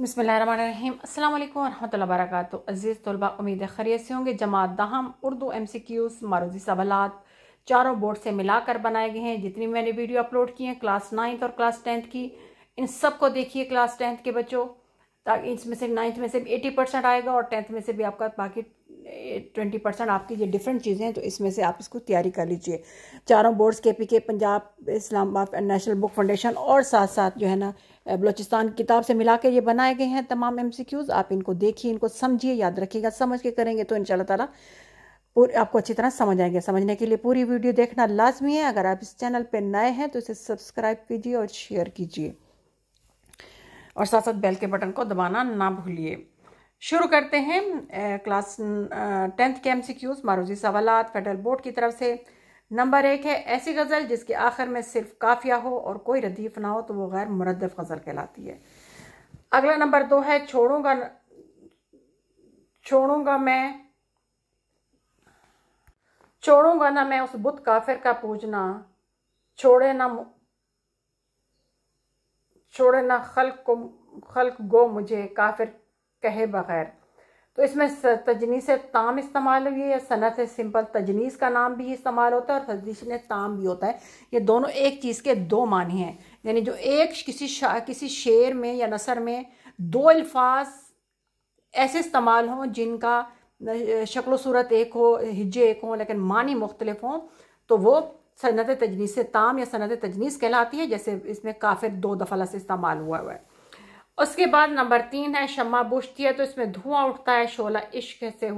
बिस्मिल्लाहिर्रहमानिर्रहीम। अस्सलाम वालेकुम रहमतुल्लाहि व बरकातुहू। अज़ीज़ तलबा, उम्मीद है खैरियत से होंगे। जमात दहम उर्दू MCQs मारूजी सवालात चारों बोर्ड से मिलाकर बनाए गए हैं। जितनी मैंने वीडियो अपलोड की हैं क्लास 9th और क्लास 10th की, इन सबको देखिए क्लास 10th के बच्चों, ताकि इसमें से 9th में से 80% आएगा और 10th में से भी आपका बाकी 20% आपकी ये डिफरेंट चीज़ें हैं, तो इसमें से आप इसको तैयारी कर लीजिए। चारों boards KPK, Punjab Islamabad national book foundation और साथ साथ जो है ना बलोचिस्तान किताब से मिला के ये बनाए गए हैं तमाम MCQs। आप इनको देखिए, इनको समझिए, याद रखिएगा। समझ के करेंगे तो इंशाल्लाह ताला पूरी आपको अच्छी तरह समझ आएंगे। समझने के लिए पूरी वीडियो देखना लाजमी है। अगर आप इस चैनल पर नए हैं तो इसे सब्सक्राइब कीजिए और शेयर कीजिए, और साथ साथ बेल के बटन को दबाना ना भूलिए। शुरू करते हैं क्लास 10th के MCQs मारूजी सवालात फेडरल बोर्ड की तरफ से। नंबर 1 है, ऐसी गज़ल जिसके आखिर में सिर्फ काफिया हो और कोई रदीफ ना हो तो वो गैर मुरद्दफ गज़ल कहलाती है। अगला नंबर 2 है, छोड़ूंगा ना मैं उस बुत काफिर का पूजना, छोड़े ना खल्क गो मुझे काफिर कहे बगैर। तो इसमें तजनीस ताम इस्तेमाल हुई है, या सनत सिंपल तजनीस का नाम भी इस्तेमाल होता है और तजनीस ताम भी होता है। ये दोनों एक चीज़ के दो मानी हैं, यानी जो एक किसी शेर में या नसर में दो अल्फाज ऐसे इस्तेमाल हों जिनका शक्ल सूरत एक हो, हिज्जे एक हो, लेकिन मानी मुख्तलिफ हों, तो वो सनत तजनीस ताम या सनत तजनीस कहलाती है। जैसे इसमें काफिर 2 दफ़ा लफ्ज़ इस्तेमाल हुआ है। उसके बाद नंबर 3 है, शम्मा बुझती है तो इसमें धुआं उठता है, शोला इश्क से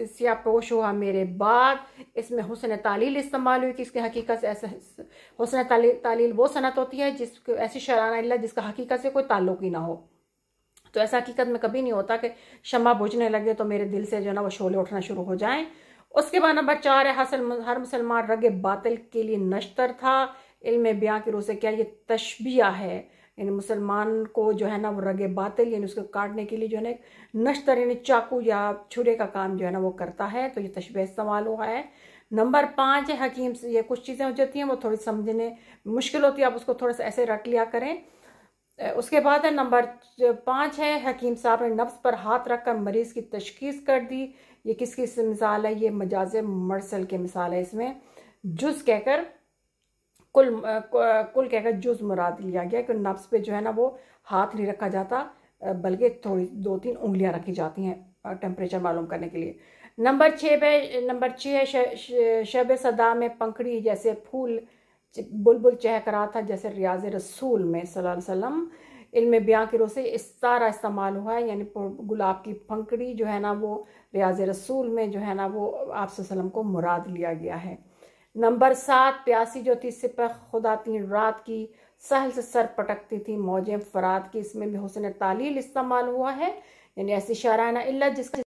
सियापोश हुआ मेरे बाद। इसमें हुस्न तालील इस्तेमाल हुई कि इसके हकीकत से ऐसा हुस्न तालील वो सनत होती है जिसको ऐसी शराना इल्ला जिसका हकीकत से कोई ताल्लुक ही ना हो। तो ऐसा हकीकत में कभी नहीं होता कि शम्मा बुझने लगे तो मेरे दिल से जो है ना वो शोले उठना शुरू हो जाएं। उसके बाद नंबर 4 है, हर मुसलमान रगे बातिल के लिए नश्तर था। इल्म बयां की रूह से क्या ये तशबिया है, यानी मुसलमान को जो है ना वो रगे बातिल यानी उसको काटने के लिए जो है ना नश्तर यानी चाकू या छुरे का काम जो है ना वो करता है, तो ये तशबिया इस्तेमाल हुआ है। नंबर 5 है, हकीम से ये कुछ चीज़ें हो जाती हैं वो थोड़ी समझने मुश्किल होती है, आप उसको थोड़ा सा ऐसे रट लिया करें। उसके बाद है नंबर 5 है, हकीम साहब ने नफ्स पर हाथ रखकर मरीज की तशखीस कर दी। ये किसकी मिसाल है, ये मजाज मरसल की मिसाल है। इसमें जुज कहकर कुल कहकर जुज मुराद लिया गया कि नफ्स पे जो है ना वो हाथ नहीं रखा जाता, बल्कि थोड़ी 2-3 उंगलियां रखी जाती हैं टेम्परेचर मालूम करने के लिए। नंबर 6 है, शब सदा में पंखड़ी जैसे फूल बुलबुल चहक रहा था जैसे रियाज रसूल में सल्लल्लाहु अलैहि वसल्लम। इल्म बयां की रोह से इस सारा इस्तेमाल हुआ है, यानी गुलाब की पंखड़ी जो है ना वो रियाज रसूल में जो है ना वो आप वसल्लम को मुराद लिया गया है। नंबर 7, प्यासी जो थी सिपह खुदा 3 रात की, सहल से सर पटकती थी मौजें फरात की। इसमें भी हुस्न तालील इस्तेमाल हुआ है, यानी ऐसी शराना इल्ला जिसका